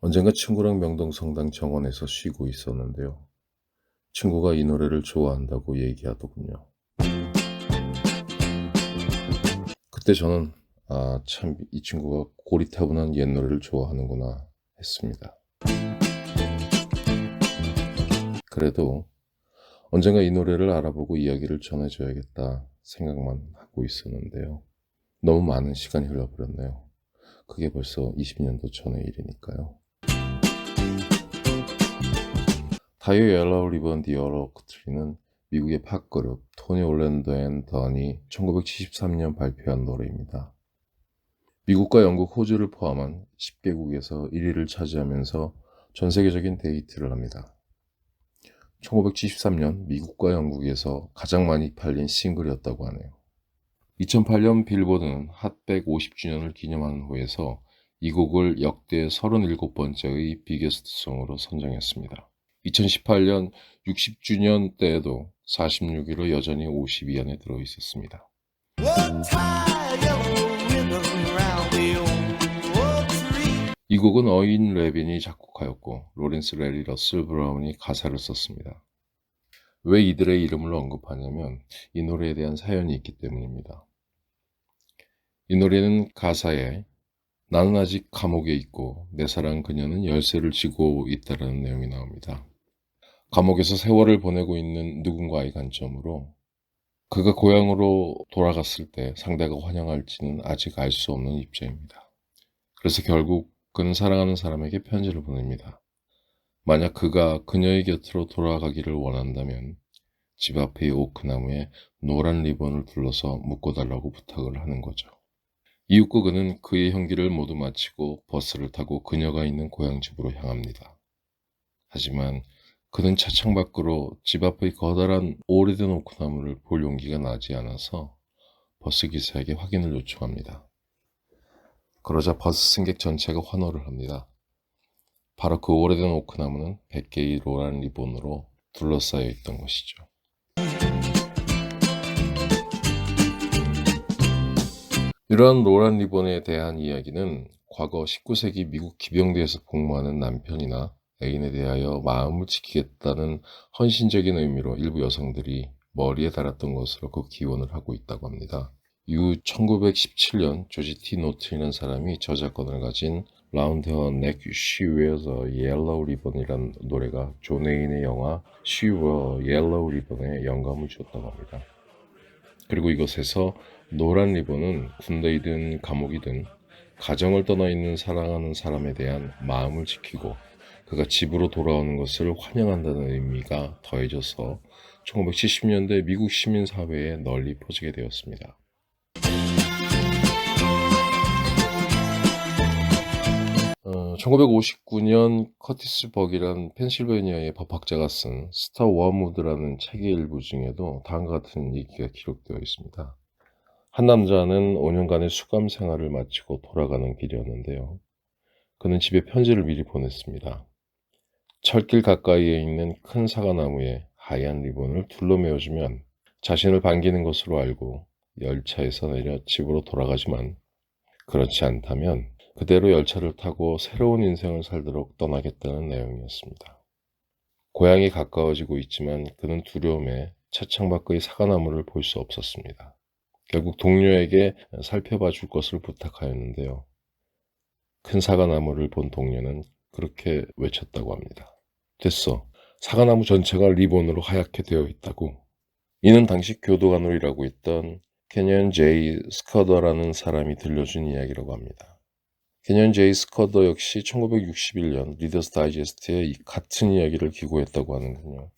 언젠가 친구랑 명동성당 정원에서 쉬고 있었는데요. 친구가 이 노래를 좋아한다고 얘기하더군요. 그때 저는 참 이 친구가 고리타분한 옛 노래를 좋아하는구나 했습니다. 그래도 언젠가 이 노래를 알아보고 이야기를 전해줘야겠다 생각만 하고 있었는데요. 너무 많은 시간이 흘러버렸네요. 그게 벌써 20년도 전의 일이니까요. 타이어 옐로우 리본 디 어로크트리는 미국의 팝그룹 토니 올랜도 앤 던이 1973년 발표한 노래입니다. 미국과 영국, 호주를 포함한 10개국에서 1위를 차지하면서 전 세계적인 데이트를 합니다. 1973년 미국과 영국에서 가장 많이 팔린 싱글이었다고 하네요. 2008년 빌보드는 핫100 50주년을 기념하는 후에서 이 곡을 역대 37번째의 비게스트송으로 선정했습니다. 2018년 60주년 때에도 46위로 여전히 50위 안에 들어있었습니다. 이 곡은 어인 레빈이 작곡하였고 로렌스 레리 러슬 브라운이 가사를 썼습니다. 왜 이들의 이름을 언급하냐면 이 노래에 대한 사연이 있기 때문입니다. 이 노래는 가사에 나는 아직 감옥에 있고 내 사랑 그녀는 열쇠를 쥐고 있다라는 내용이 나옵니다. 감옥에서 세월을 보내고 있는 누군가의 관점으로 그가 고향으로 돌아갔을 때 상대가 환영할지는 아직 알 수 없는 입장입니다. 그래서 결국 그는 사랑하는 사람에게 편지를 보냅니다. 만약 그가 그녀의 곁으로 돌아가기를 원한다면 집 앞의 오크나무에 노란 리본을 둘러서 묶어달라고 부탁을 하는 거죠. 이후 그는 그의 형기를 모두 마치고 버스를 타고 그녀가 있는 고향집으로 향합니다. 하지만 그는 차창 밖으로 집 앞의 커다란 오래된 오크나무를 볼 용기가 나지 않아서 버스 기사에게 확인을 요청합니다. 그러자 버스 승객 전체가 환호를 합니다. 바로 그 오래된 오크나무는 100개의 노란 리본으로 둘러싸여 있던 것이죠. 이러한 노란 리본에 대한 이야기는 과거 19세기 미국 기병대에서 복무하는 남편이나 애인에 대하여 마음을 지키겠다는 헌신적인 의미로 일부 여성들이 머리에 달았던 것으로 그 기원을 하고 있다고 합니다. 이후 1917년 조지 티 노튼이라는 사람이 저작권을 가진 Round Her Neck She Wears a Yellow Ribbon이라는 노래가 존 웨인의 영화 She Wore a Yellow Ribbon에 영감을 주었다고 합니다. 그리고 이것에서 노란 리본은 군대이든 감옥이든 가정을 떠나 있는 사랑하는 사람에 대한 마음을 지키고 그가 집으로 돌아오는 것을 환영한다는 의미가 더해져서 1970년대 미국 시민사회에 널리 퍼지게 되었습니다. 1959년 커티스 버기란 펜실베니아의 법학자가 쓴 스타 워무드라는 책의 일부 중에도 다음과 같은 얘기가 기록되어 있습니다. 한 남자는 5년간의 수감 생활을 마치고 돌아가는 길이었는데요. 그는 집에 편지를 미리 보냈습니다. 철길 가까이에 있는 큰 사과나무에 하얀 리본을 둘러 메워주면 자신을 반기는 것으로 알고 열차에서 내려 집으로 돌아가지만 그렇지 않다면 그대로 열차를 타고 새로운 인생을 살도록 떠나겠다는 내용이었습니다. 고향이 가까워지고 있지만 그는 두려움에 차창 밖의 사과나무를 볼 수 없었습니다. 결국 동료에게 살펴봐 줄 것을 부탁하였는데요. 큰 사과나무를 본 동료는 그렇게 외쳤다고 합니다. 됐어. 사과나무 전체가 리본으로 하얗게 되어 있다고. 이는 당시 교도관으로 일하고 있던 캐년 제이 스커더라는 사람이 들려준 이야기라고 합니다. 캐년 제이 스커더 역시 1961년 리더스 다이제스트에 같은 이야기를 기고했다고 하는군요.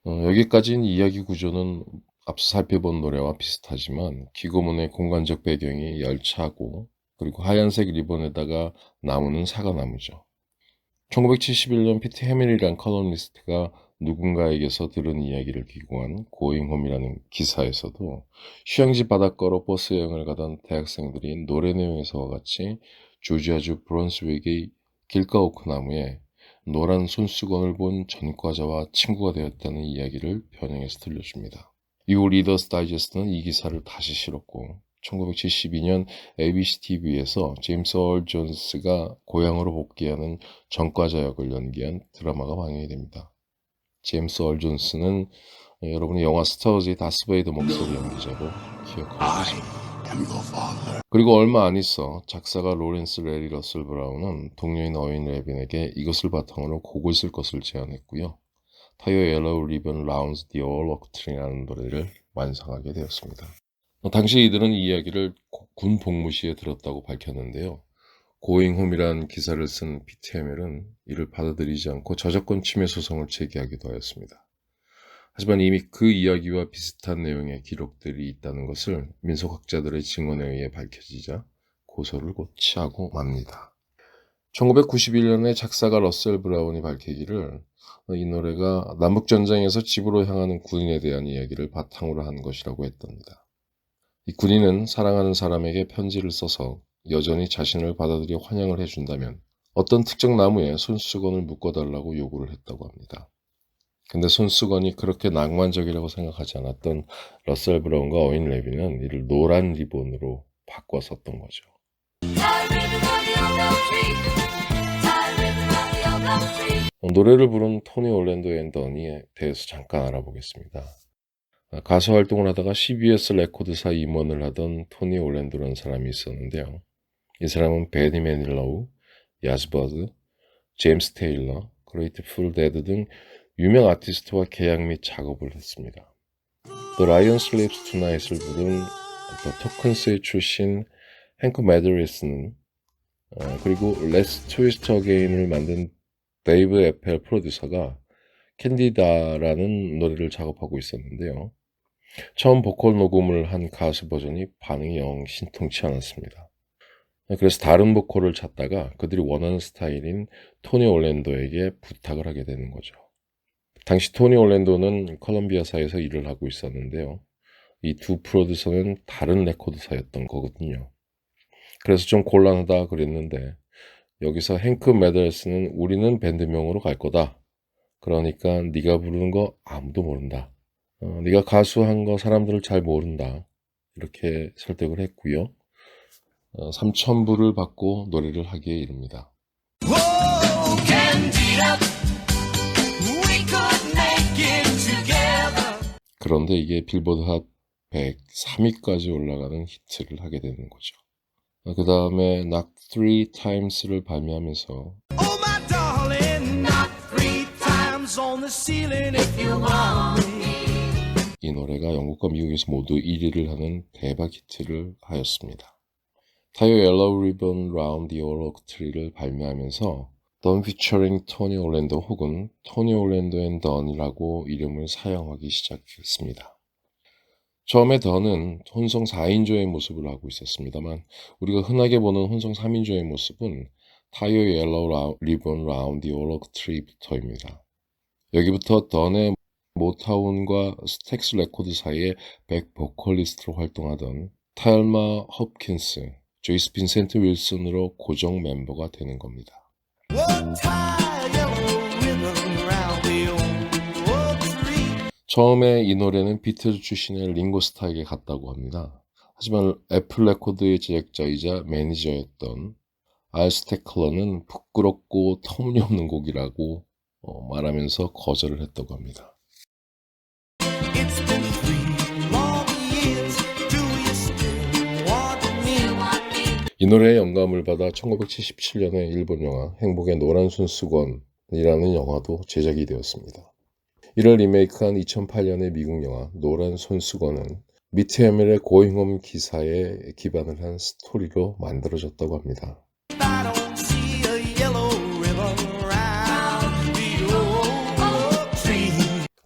여기까지는 이야기 구조는 앞서 살펴본 노래와 비슷하지만 기고문의 공간적 배경이 열차고 그리고 하얀색 리본에다가 나무는 사과나무죠. 1971년 피트 해밀이란 컬럼니스트가 누군가에게서 들은 이야기를 기고한 고잉홈이라는 기사에서도 휴양지 바닷가로 버스 여행을 가던 대학생들이 노래 내용에서와 같이 조지아주 브런스윅의 길가 오크나무에 노란 손수건을 본 전과자와 친구가 되었다는 이야기를 변형해서 들려줍니다. 이후 리더스 다이제스트는 이 기사를 다시 실었고 1972년 ABC TV에서 제임스 얼 존스가 고향으로 복귀하는 전과자 역을 연기한 드라마가 방영이 됩니다. 제임스 얼 존스는 여러분이 영화 스타워즈의 다스베이더 목소리 연기자로 기억하고 있습니다. 그리고 얼마 안 있어 작사가 로렌스 레리 러셀 브라운은 동료인 어윈 레빈에게 이것을 바탕으로 곡을 쓸 것을 제안했고요. 타이어 옐로우 리본 라운드 디 올 오크트리라는 노래를 완성하게 되었습니다. 당시 이들은 이 이야기를 군 복무 시에 들었다고 밝혔는데요. 고잉 홈이란 기사를 쓴 피트 해멜은 이를 받아들이지 않고 저작권 침해 소송을 제기하기도 하였습니다. 하지만 이미 그 이야기와 비슷한 내용의 기록들이 있다는 것을 민속학자들의 증언에 의해 밝혀지자 고소를 곧 취하고 맙니다. 1991년에 작사가 러셀 브라운이 밝히기를 이 노래가 남북전쟁에서 집으로 향하는 군인에 대한 이야기를 바탕으로 한 것이라고 했답니다. 이 군인은 사랑하는 사람에게 편지를 써서 여전히 자신을 받아들여 환영을 해준다면 어떤 특정 나무에 손수건을 묶어달라고 요구를 했다고 합니다. 근데 손수건이 그렇게 낭만적이라고 생각하지 않았던 러셀 브라운과 어윈 레빈은 이를 노란 리본으로 바꿔 썼던 거죠. 노래를 부른 토니 올랜도 앤 더니에 대해서 잠깐 알아보겠습니다. 가수 활동을 하다가 CBS 레코드사 임원을 하던 토니 올랜도라는 사람이 있었는데요. 이 사람은 베니 매닐로우, 야즈버드, 제임스 테일러, 그레이트풀 데드 등 유명 아티스트와 계약 및 작업을 했습니다. The Lion Sleeps Tonight을 부른 The 토큰스의 출신 행크 매드리스는 그리고 Let's Twist Again을 만든 데이브 에펠 프로듀서가 캔디다라는 노래를 작업하고 있었는데요. 처음 보컬 녹음을 한 가수 버전이 반응이 영 신통치 않았습니다. 그래서 다른 보컬을 찾다가 그들이 원하는 스타일인 토니 올랜도에게 부탁을 하게 되는 거죠. 당시 토니 올랜도는 컬럼비아사에서 일을 하고 있었는데요. 이 두 프로듀서는 다른 레코드사였던 거거든요. 그래서 좀 곤란하다 그랬는데 여기서 행크 매더스는 우리는 밴드명으로 갈 거다. 그러니까 네가 부르는 거 아무도 모른다. 네가 가수한 거 사람들을 잘 모른다. 이렇게 설득을 했고요. 3,000불을 받고 노래를 하기에 이릅니다. 그런데 이게 빌보드 핫 103위까지 올라가는 히트를 하게 되는 거죠. 그 다음에 Knock 3 Times를 발매하면서 Oh my darling, knock 3 times on the ceiling if you want me. 이 노래가 영국과 미국에서 모두 1위를 하는 대박 히트를 하였습니다. 타이어 옐로우 리본 라운드 디 올 오크 트리를 발매하면서 Don featuring 토니 올랜도 혹은 토니 올랜도 앤 던이라고 이름을 사용하기 시작했습니다. 처음에 던은 혼성 4인조의 모습을 하고 있었습니다만 우리가 흔하게 보는 혼성 3인조의 모습은 타이어 옐로우 리본 라운드 디 올 오크 트리부터입니다. 여기부터 던의 모타운과 스택스 레코드 사이에 백 보컬리스트로 활동하던 탈마 홉킨스, 조이스 빈센트 윌슨으로 고정 멤버가 되는 겁니다. 처음에 이 노래는 비틀즈 출신의 링고 스타에게 갔다고 합니다. 하지만 애플 레코드의 제작자이자 매니저였던 알 스테클러는 부끄럽고 터무니없는 곡이라고 말하면서 거절을 했다고 합니다. 이 노래의 영감을 받아 1977년에 일본 영화 행복의 노란 손수건이라는 영화도 제작이 되었습니다. 이를 리메이크한 2008년의 미국 영화 노란 손수건은 미트 해멜의 고잉홈 기사에 기반을 한 스토리로 만들어졌다고 합니다.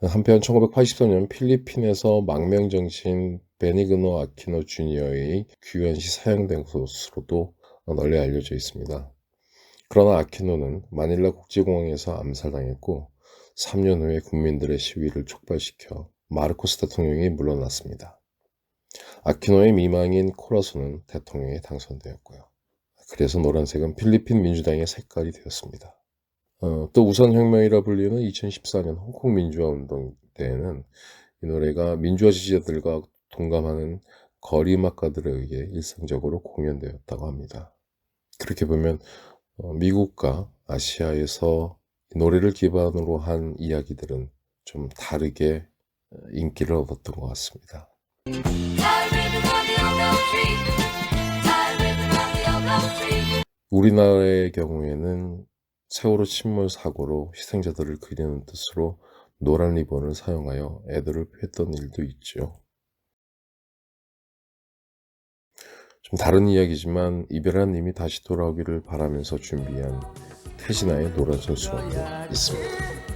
한편 1983년 필리핀에서 망명정치인 베니그노 아키노 주니어의 귀환 시 사형된 것으로도 널리 알려져 있습니다. 그러나 아키노는 마닐라 국제공항에서 암살당했고 3년 후에 국민들의 시위를 촉발시켜 마르코스 대통령이 물러났습니다. 아키노의 미망인 코라소는 대통령에 당선되었고요. 그래서 노란색은 필리핀 민주당의 색깔이 되었습니다. 또 우선혁명이라 불리는 2014년 홍콩 민주화 운동 때에는 이 노래가 민주화 지지자들과 동감하는 거리 음악가들에 의해 일상적으로 공연되었다고 합니다. 그렇게 보면 미국과 아시아에서 노래를 기반으로 한 이야기들은 좀 다르게 인기를 얻었던 것 같습니다. 우리나라의 경우에는 세월호 침몰 사고로 희생자들을 그리는 뜻으로 노란 리본을 사용하여 애도를 표했던 일도 있죠. 좀 다른 이야기지만 이별한 님이 다시 돌아오기를 바라면서 준비한 태진아의 노란 손수건도 있습니다.